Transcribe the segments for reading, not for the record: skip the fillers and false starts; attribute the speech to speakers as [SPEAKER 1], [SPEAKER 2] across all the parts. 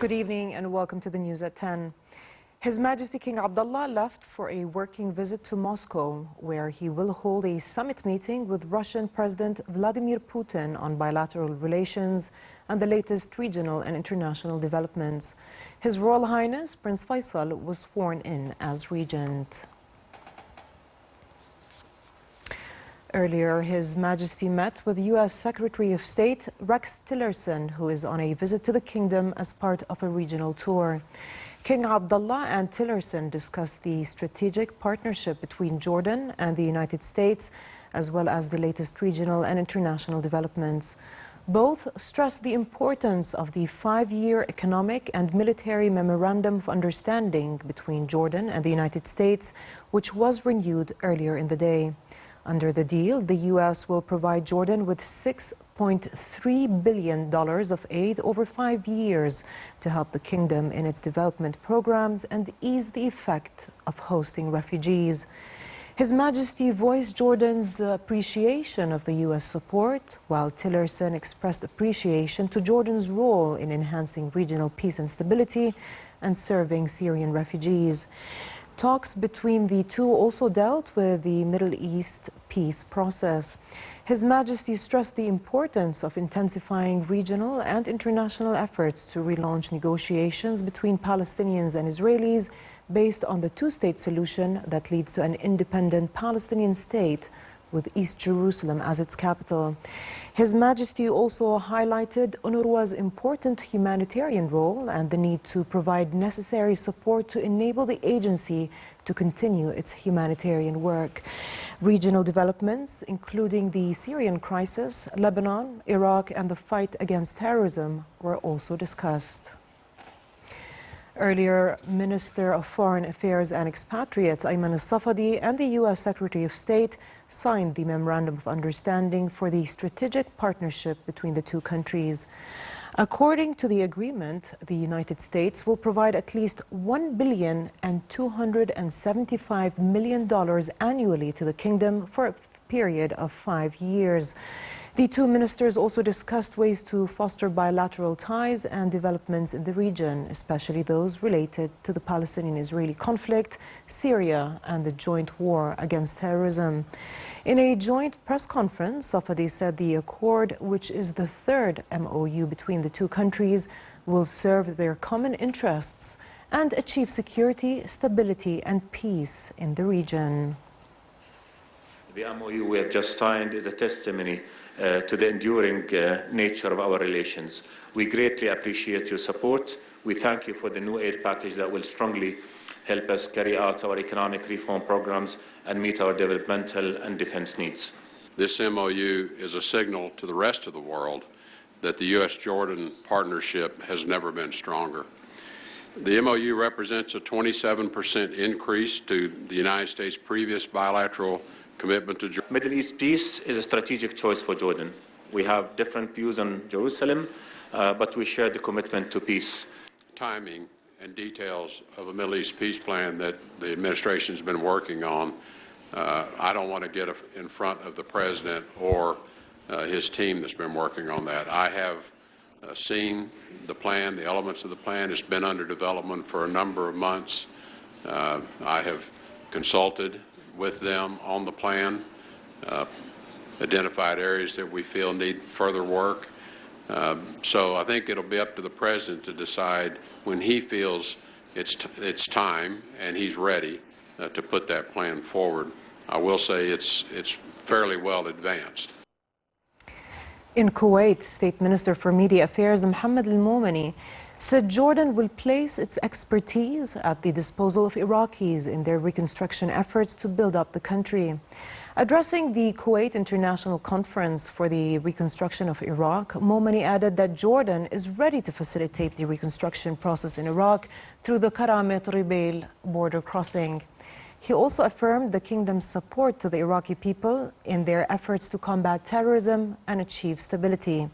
[SPEAKER 1] Good evening and welcome to the news at 10. His Majesty King Abdullah left for a working visit to Moscow, where he will hold a summit meeting with Russian President Vladimir Putin on bilateral relations and the latest regional and international developments. His Royal Highness Prince Faisal was sworn in as regent. Earlier, His Majesty met with U.S. Secretary of State Rex Tillerson, who is on a visit to the kingdom as part of a regional tour. King Abdullah and Tillerson discussed the strategic partnership between Jordan and the United States, as well as the latest regional and international developments. Both stressed the importance of the 5-year economic and military memorandum of understanding between Jordan and the United States, which was renewed earlier in the day. Under the deal, the U.S. will provide Jordan with $6.3 billion of aid over 5 years to help the kingdom in its development programs and ease the effect of hosting refugees. His Majesty voiced Jordan's appreciation of the U.S. support, while Tillerson expressed appreciation to Jordan's role in enhancing regional peace and stability and serving Syrian refugees. Talks between the two also dealt with the Middle East peace process. His Majesty stressed the importance of intensifying regional and international efforts to relaunch negotiations between Palestinians and Israelis based on the two-state solution that leads to an independent Palestinian state with East Jerusalem as its capital. His Majesty also highlighted UNRWA's important humanitarian role and the need to provide necessary support to enable the agency to continue its humanitarian work. Regional developments, including the Syrian crisis, Lebanon, Iraq, and the fight against terrorism, were also discussed. Earlier, Minister of Foreign Affairs and Expatriates Ayman al-Safadi and the U.S. Secretary of State signed the Memorandum of Understanding for the strategic partnership between the two countries. According to the agreement, the United States will provide at least $1,275 million annually to the kingdom for a period of 5 years. The two ministers also discussed ways to foster bilateral ties and developments in the region, especially those related to the Palestinian-Israeli conflict, Syria, and the joint war against terrorism. In a joint press conference, Safadi said the accord, which is the third MOU between the two countries, will serve their common interests and achieve security, stability, and peace in the region.
[SPEAKER 2] The MOU we have just signed is a testimony to the enduring nature of our relations. We greatly appreciate your support. We thank you for the new aid package that will strongly help us carry out our economic reform programs and meet our developmental and defense needs.
[SPEAKER 3] This MOU is a signal to the rest of the world that the U.S.-Jordan partnership has never been stronger. The MOU represents a 27% increase to the United States' previous bilateral commitment to Jordan.
[SPEAKER 2] Middle East peace is a strategic choice for Jordan. We have different views on Jerusalem, but we share the commitment to peace.
[SPEAKER 3] Timing and details of a Middle East peace plan that the administration has been working on, I don't want to get in front of the president or his team that's been working on that. I have seen the plan, the elements of the plan. It's been under development for a number of months. I have consulted with them on the plan, identified areas that we feel need further work. So I think it'll be up to the president to decide when he feels it's time and he's ready to put that plan forward. I will say it's fairly well advanced.
[SPEAKER 1] In Kuwait, State Minister for Media Affairs Mohammed al-Momani said Jordan will place its expertise at the disposal of Iraqis in their reconstruction efforts to build up the country. Addressing the Kuwait International Conference for the Reconstruction of Iraq, Momani added that Jordan is ready to facilitate the reconstruction process in Iraq through the Karamet-Ribail border crossing. He also affirmed the kingdom's support to the Iraqi people in their efforts to combat terrorism and achieve stability.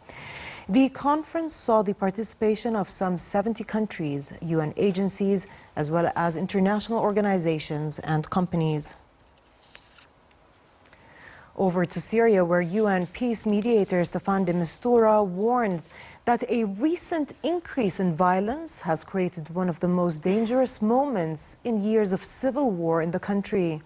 [SPEAKER 1] The conference saw the participation of some 70 countries, UN agencies, as well as international organizations and companies. Over to Syria, where UN peace mediator Staffan de Mistura warned that a recent increase in violence has created one of the most dangerous moments in years of civil war in the country.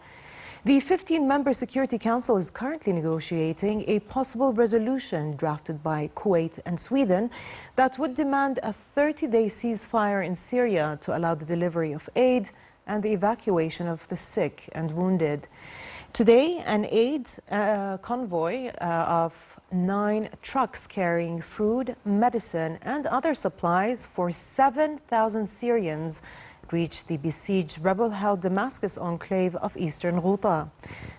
[SPEAKER 1] The 15-member Security Council is currently negotiating a possible resolution drafted by Kuwait and Sweden that would demand a 30-day ceasefire in Syria to allow the delivery of aid and the evacuation of the sick and wounded. Today, an aid convoy of 9 trucks carrying food, medicine, and other supplies for 7,000 Syrians reached the besieged rebel-held Damascus enclave of eastern Ghouta.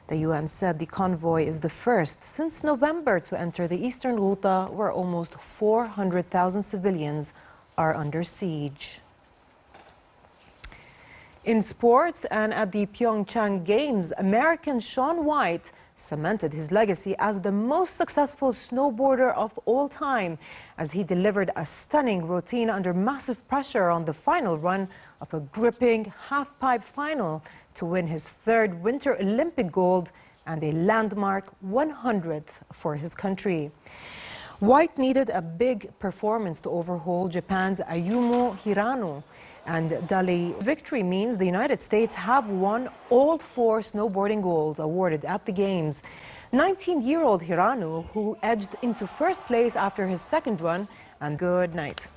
[SPEAKER 1] The UN said the convoy is the first since November to enter the eastern Ghouta, where almost 400,000 civilians are under siege. In sports and at the Pyeongchang Games, American Shaun White cemented his legacy as the most successful snowboarder of all time as he delivered a stunning routine under massive pressure on the final run of a gripping half-pipe final to win his 3rd Winter Olympic gold and a landmark 100th for his country. White needed a big performance to overhaul Japan's Ayumu Hirano, and Dali victory means the United States have won all 4 snowboarding golds awarded at the Games. 19-year-old Hirano, who edged into first place after his 2nd run, and good night.